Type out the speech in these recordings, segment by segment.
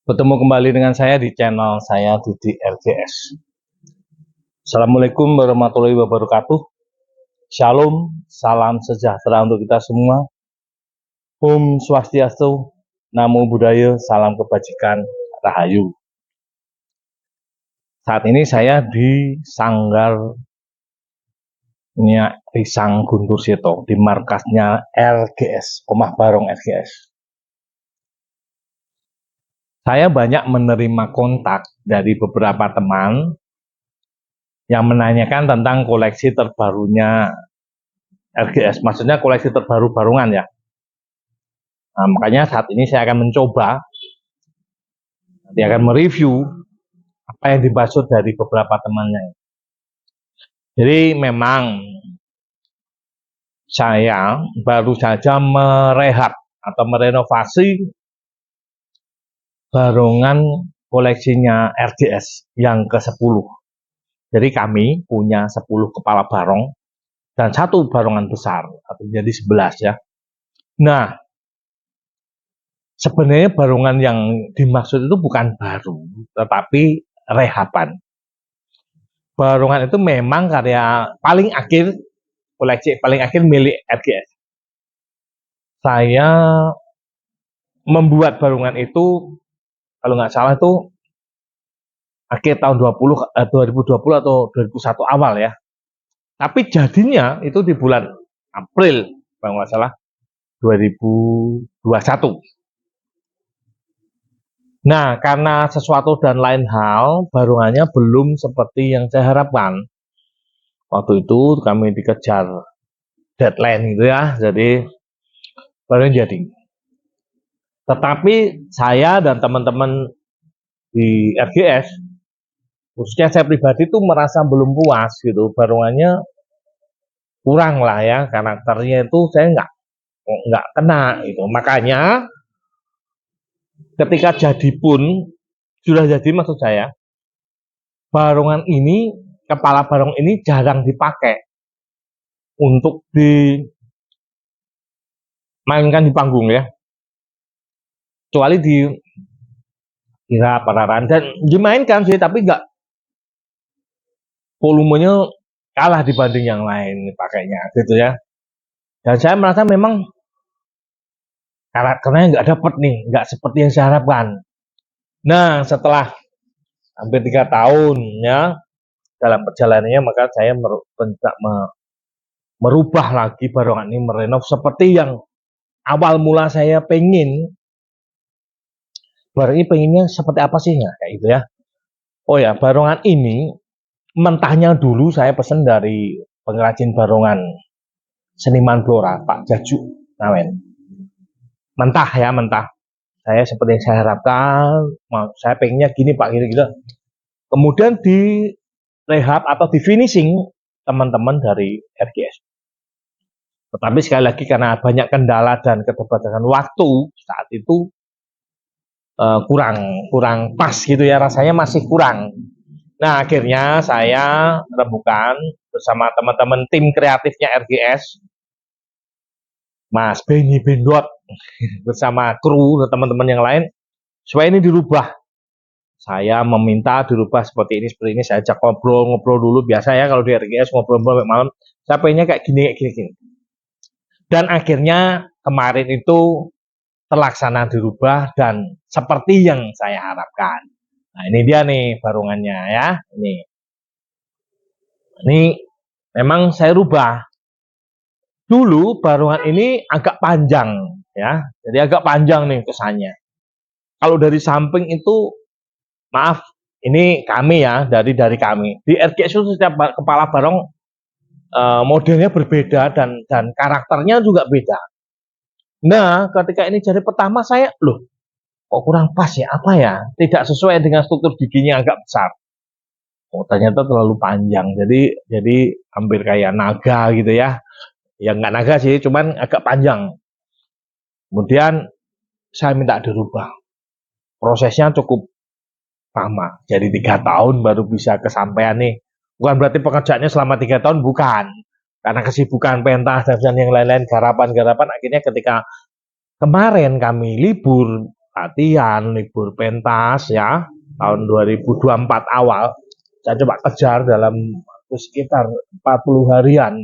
Bertemu kembali dengan saya di channel saya Didi LGS. Assalamualaikum warahmatullahi wabarakatuh. Shalom, salam sejahtera untuk kita semua. Om Swastiastu, Namo Buddhaya, salam kebajikan, Rahayu. Saat ini saya di Sanggar Risang Guntur Seto, di markasnya LGS, Omah Barong LGS. Saya banyak menerima kontak dari beberapa teman yang menanyakan tentang koleksi terbarunya LGS, maksudnya koleksi terbaru Barungan ya. Nah, makanya saat ini saya akan mencoba, nanti akan mereview apa yang dimaksud dari beberapa temannya. Jadi memang saya baru saja merehab atau merenovasi Barungan koleksinya LGS yang ke-10. Jadi kami punya 10 kepala barong dan 1 barungan besar, jadi 11 ya. Nah, sebenarnya barungan yang dimaksud itu bukan baru, tetapi rehaban. Barungan itu memang karya paling akhir, koleksi paling akhir milik LGS. Saya membuat barungan itu, kalau nggak salah itu akhir tahun 2020 atau 2001 awal ya. Tapi jadinya itu di bulan April, kalau nggak salah 2021. Nah, karena sesuatu dan lain hal, barungannya belum seperti yang saya harapkan. Waktu itu kami dikejar deadline gitu ya, jadi baru jadi. Tetapi saya dan teman-teman di RGS, khususnya saya pribadi itu merasa belum puas gitu, barungannya kurang lah ya, karakternya itu saya nggak kena gitu. Makanya ketika jadi pun sudah jadi, maksud saya barungan ini, kepala barong ini jarang dipakai untuk dimainkan di panggung ya, kecuali di kira pararan, dan dimainkan sih, tapi nggak, volumenya kalah dibanding yang lain pakainya gitu ya. Dan saya merasa memang karakternya nggak dapet nih, nggak seperti yang saya harapkan. Nah, setelah hampir 3 tahun ya dalam perjalanannya, maka saya merubah lagi barungan ini, merenov seperti yang awal mula saya pengen. Barang ini pengennya seperti apa sih ya, kayak gitu ya. Oh ya, barungan ini mentahnya dulu saya pesen dari pengrajin barungan Seniman Blora, Pak Jaju Nawen. Mentah ya, mentah. Saya seperti yang saya harapkan, saya pengennya gini Pak, gitu-gitu. Kemudian di rehab atau di finishing teman-teman dari RGS. Tetapi sekali lagi karena banyak kendala dan keterbatasan waktu saat itu, kurang pas gitu ya, rasanya masih kurang. Nah, akhirnya saya rembukan bersama teman-teman tim kreatifnya RGS, Mas Benny Bendot bersama kru dan teman-teman yang lain, supaya ini dirubah. Saya meminta dirubah seperti ini. Saya ajak ngobrol dulu, biasa ya kalau di RGS ngobrol malam. Saya pengennya kayak gini. Dan akhirnya kemarin itu terlaksana dirubah dan seperti yang saya harapkan. Nah, ini dia nih barungannya ya. Ini memang saya rubah. Dulu barungan ini agak panjang ya. Jadi agak panjang nih kesannya. Kalau dari samping itu, maaf, ini kami ya, dari kami. Di RGS itu setiap kepala barong modelnya berbeda dan karakternya juga beda. Nah, ketika ini jadi pertama saya, loh, kok kurang pas ya, apa ya? Tidak sesuai dengan struktur giginya agak besar. Oh, ternyata terlalu panjang. Jadi hampir kayak naga gitu ya. Ya nggak naga sih, cuman agak panjang. Kemudian saya minta dirubah. Prosesnya cukup lama. Jadi 3 tahun baru bisa kesampaian nih. Bukan berarti pekerjaannya selama 3 tahun, bukan. Karena kesibukan pentas dan yang lain-lain, garapan-garapan, akhirnya ketika kemarin kami libur latihan, libur pentas ya, tahun 2024 awal, saya coba kejar dalam sekitar 40 harian,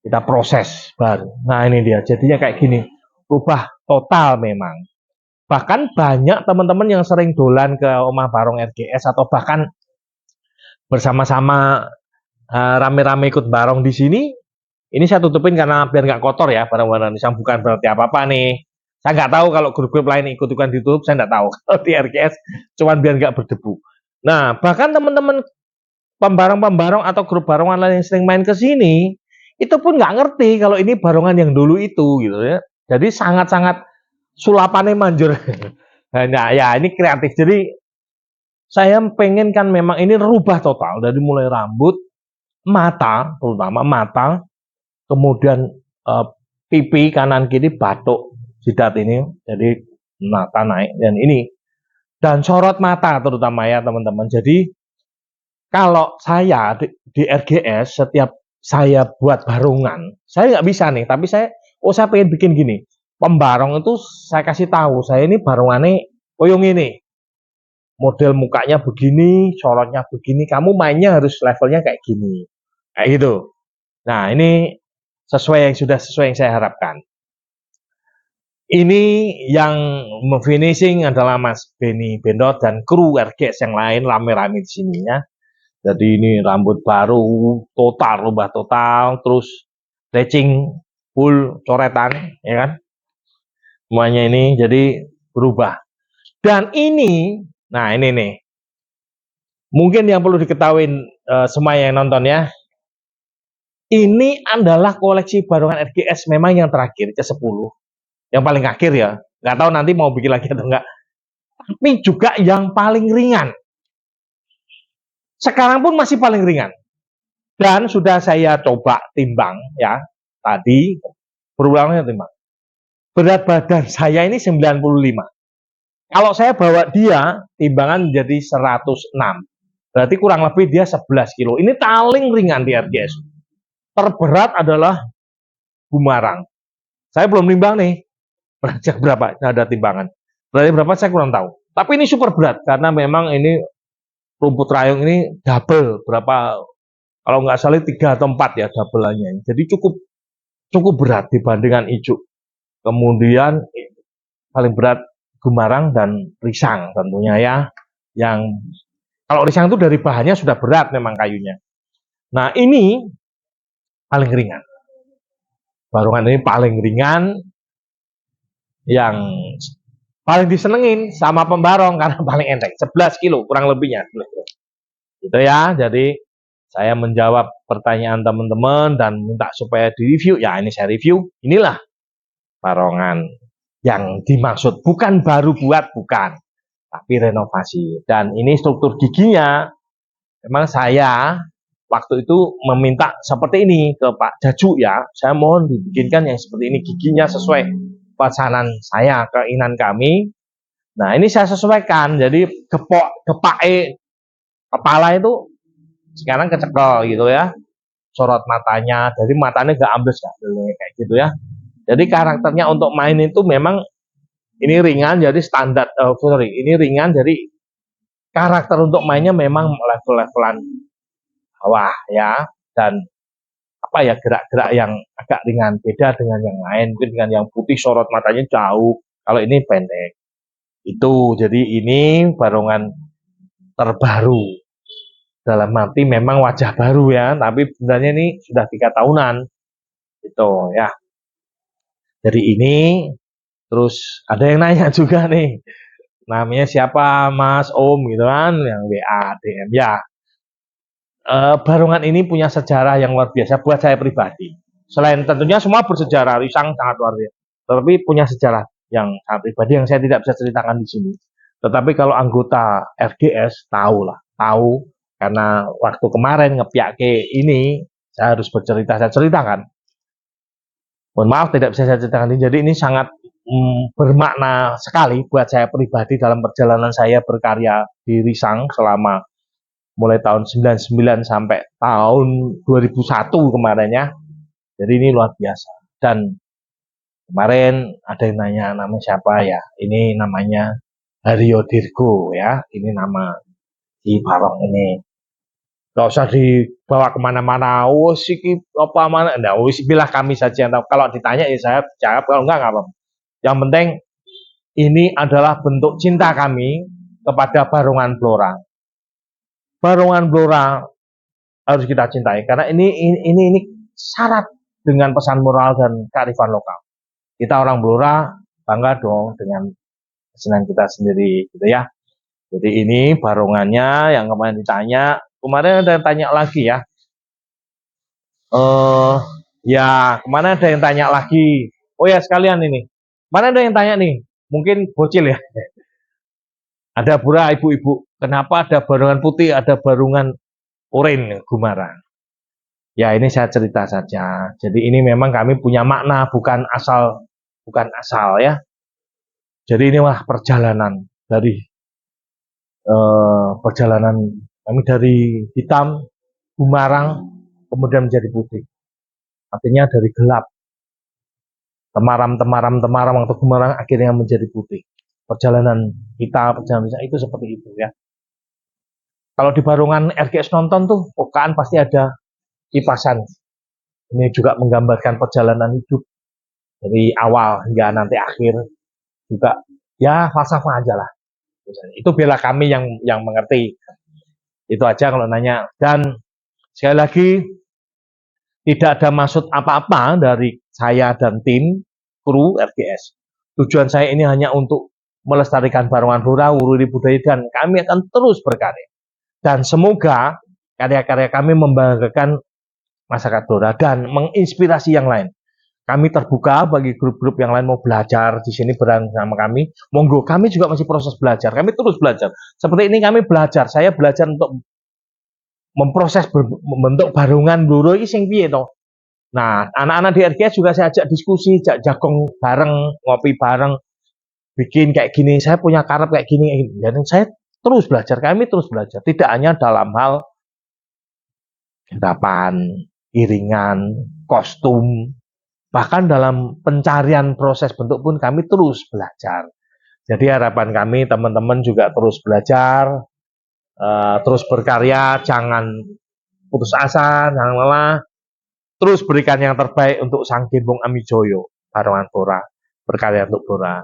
kita proses baru. Nah ini dia, jadinya kayak gini, rubah total memang. Bahkan banyak teman-teman yang sering dolan ke Omah Barong RGS atau bahkan bersama-sama rame-rame ikut barong di sini. Ini saya tutupin karena biar nggak kotor ya barang-barang yang bukan berarti apa-apa nih. Saya nggak tahu kalau grup-grup lain ikut-ikutan ditutup, saya nggak tahu. Kalau di RGS cuman biar nggak berdebu. Nah, bahkan teman-teman pembarong-pembarong atau grup barongan lain yang sering main ke sini, itu pun nggak ngerti kalau ini barongan yang dulu itu gitu ya. Jadi sangat-sangat sulapannya manjur. Nah, ya ini kreatif. Jadi saya pengen kan memang ini rubah total dari mulai rambut, mata, terutama mata, kemudian pipi kanan kiri batuk jidat ini, jadi mata naik dan sorot mata terutama ya teman-teman. Jadi kalau saya di RGS setiap saya buat barungan, saya nggak bisa nih, tapi saya pengen bikin gini. Pembarong itu saya kasih tahu, saya ini barungannya koyong ini. Model mukanya begini, sorotnya begini, kamu mainnya harus levelnya kayak gini. Kayak gitu. Nah, ini sesuai yang saya harapkan. Ini yang finishing adalah Mas Benny Bendot dan kru RGS yang lain rame-rame di sini ya. Jadi ini rambut baru total, rubah total, terus stretching full coretan ya kan. Semuanya ini jadi berubah. Dan ini, nah ini nih. Mungkin yang perlu diketahui semua yang nonton ya. Ini adalah koleksi barongan RGS memang yang terakhir ke-10. Yang paling akhir ya. Nggak tahu nanti mau bikin lagi atau enggak. Tapi juga yang paling ringan. Sekarang pun masih paling ringan. Dan sudah saya coba timbang ya. Tadi berulangnya timbang. Berat badan saya ini 95. Kalau saya bawa dia, timbangan menjadi 106. Berarti kurang lebih dia 11 kilo. Ini paling ringan di RGS. Terberat adalah Gumarang. Saya belum nimbang nih. Beratnya berapa? Ada timbangan. Beratnya berapa saya kurang tahu. Tapi ini super berat karena memang ini rumput rayong ini double berapa, kalau nggak salah 3 atau 4 ya double-nya. Jadi cukup berat dibandingkan ijuk. Kemudian paling berat Gumarang dan Risang tentunya ya. Yang kalau Risang itu dari bahannya sudah berat memang kayunya. Nah ini paling ringan. Barungan ini paling ringan, yang paling disenengin sama pembarong karena paling enteng, 11 kilo kurang lebihnya. Gitu ya, jadi saya menjawab pertanyaan teman-teman dan minta supaya direview. Ya ini saya review, inilah barongan yang dimaksud, bukan baru buat, bukan, tapi renovasi. Dan ini struktur giginya, memang saya waktu itu meminta seperti ini ke Pak Jaju ya, saya mohon dibikinkan yang seperti ini, giginya sesuai pesanan saya, keinginan kami. Nah ini saya sesuaikan, jadi gepak kepala itu sekarang kecekel gitu ya, sorot matanya, jadi matanya gak ambles kayak gitu ya. Jadi karakternya untuk main itu memang ini ringan, jadi standar, ini ringan, jadi karakter untuk mainnya memang level-levelan bawah ya, dan apa ya, gerak-gerak yang agak ringan, beda dengan yang lain. Mungkin dengan yang putih sorot matanya jauh, kalau ini pendek. Itu jadi ini barongan terbaru, dalam arti memang wajah baru ya, tapi sebenarnya ini sudah 3 tahunan itu ya. Jadi ini, terus ada yang nanya juga nih, namanya siapa Mas Om gitu kan, yang WA DM ya. Barongan ini punya sejarah yang luar biasa buat saya pribadi. Selain tentunya semua bersejarah, Risang sangat luar biasa, tetapi punya sejarah yang sangat pribadi yang saya tidak bisa ceritakan di sini. Tetapi kalau anggota RGS tahu karena waktu kemarin ngepiake ini saya harus bercerita, saya ceritakan. Mohon maaf tidak bisa saya ceritakan ini. Jadi ini sangat bermakna sekali buat saya pribadi dalam perjalanan saya berkarya di Risang selama mulai tahun 99 sampai tahun 2001 kemarin ya. Jadi ini luar biasa. Dan Kemarin ada yang nanya namanya siapa ya? Ini namanya Haryo Dirgo ya. Ini nama si Barong ini. Gak usah dibawa kemana-mana. Oh, sih apa mana? Nah, wis bilah kami saja. Kalau ditanya ya saya jawab. Kalau enggak apa. Yang penting ini adalah bentuk cinta kami kepada Barongan Blora. Barongan Blora harus kita cintai karena ini syarat dengan pesan moral dan kearifan lokal. Kita orang Blora bangga dong dengan kesenian kita sendiri gitu ya. Jadi ini barongannya yang kemarin ditanya. Kemarin ada yang tanya lagi ya. Ya kemarin ada yang tanya lagi. Oh ya sekalian ini. Kemarin ada yang tanya nih. Mungkin bocil ya. Ada pura ibu-ibu. Kenapa ada barongan putih, ada barongan oranye Gumarang? Ya ini saya cerita saja. Jadi ini memang kami punya makna, bukan asal ya. Jadi inilah perjalanan perjalanan kami dari hitam Gumarang kemudian menjadi putih. Artinya dari gelap temaram atau Gumarang akhirnya menjadi putih. Perjalanan itu seperti itu ya. Kalau di Barongan RGS nonton tuh pokaan pasti ada kipasan. Ini juga menggambarkan perjalanan hidup dari awal hingga nanti akhir, juga ya falsafah aja lah. Itu bela kami yang mengerti. Itu aja kalau nanya. Dan sekali lagi tidak ada maksud apa-apa dari saya dan tim kru RGS. Tujuan saya ini hanya untuk melestarikan Barongan Blora, Wurudi budaya, dan kami akan terus berkarya. Dan semoga karya-karya kami membanggakan masyarakat Blora dan menginspirasi yang lain. Kami terbuka bagi grup-grup yang lain mau belajar di sini bareng sama kami. Monggo, kami juga masih proses belajar. Kami terus belajar. Seperti ini kami belajar. Saya belajar untuk memproses membentuk Barongan Blora ini sing piye to. Nah, anak-anak di RGS juga saya ajak diskusi, jagong bareng, ngopi bareng, bikin kayak gini. Saya punya karep kayak gini. Dan saya terus belajar. Kami terus belajar. Tidak hanya dalam hal gerapan, iringan, kostum, bahkan dalam pencarian proses bentuk pun kami terus belajar. Jadi harapan kami teman-teman juga terus belajar, terus berkarya, jangan putus asa, jangan lelah, terus berikan yang terbaik untuk Sang Gembong Amijoyo, Barongan Blora, berkarya untuk Blora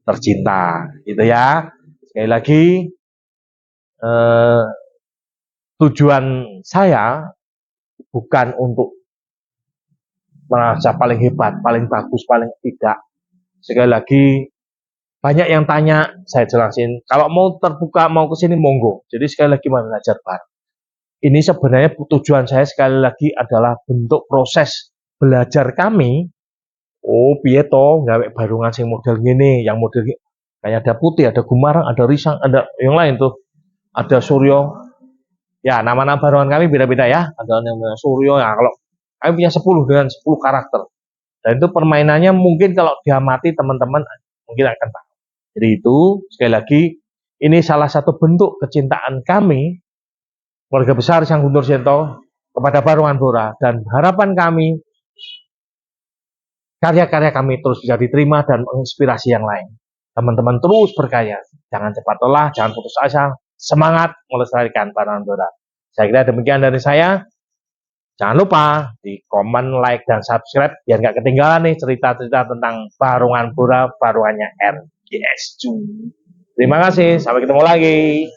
tercinta, gitu ya. Sekali lagi, tujuan saya bukan untuk merasa paling hebat, paling bagus, paling tidak. Sekali lagi, banyak yang tanya, saya jelasin. Kalau mau terbuka, mau ke sini, monggo. Jadi sekali lagi mau belajar bareng. Ini sebenarnya tujuan saya sekali lagi adalah bentuk proses belajar kami. Oh, piye to, gawe Barongan sing model gini, yang model kayak ada putih, ada Gumarang, ada Risang, ada yang lain tuh. Ada Suryo. Ya, nama-nama Barongan kami beda-beda ya. Ada yang Suryo, ya kalau kami punya 10 dengan 10 karakter. Dan itu permainannya mungkin kalau diamati teman-teman mungkin akan tahu. Jadi itu sekali lagi ini salah satu bentuk kecintaan kami keluarga besar Sang Guntur Sento kepada Barongan Blora, dan harapan kami karya-karya kami terus bisa diterima dan menginspirasi yang lain. Teman-teman terus berkarya, jangan cepat lelah, jangan putus asa, semangat melestarikan Barongan Blora. Saya kira demikian dari saya. Jangan lupa di komen, like, dan subscribe biar nggak ketinggalan nih cerita-cerita tentang Barongan Blora, barongannya RGS. Terima kasih, sampai ketemu lagi.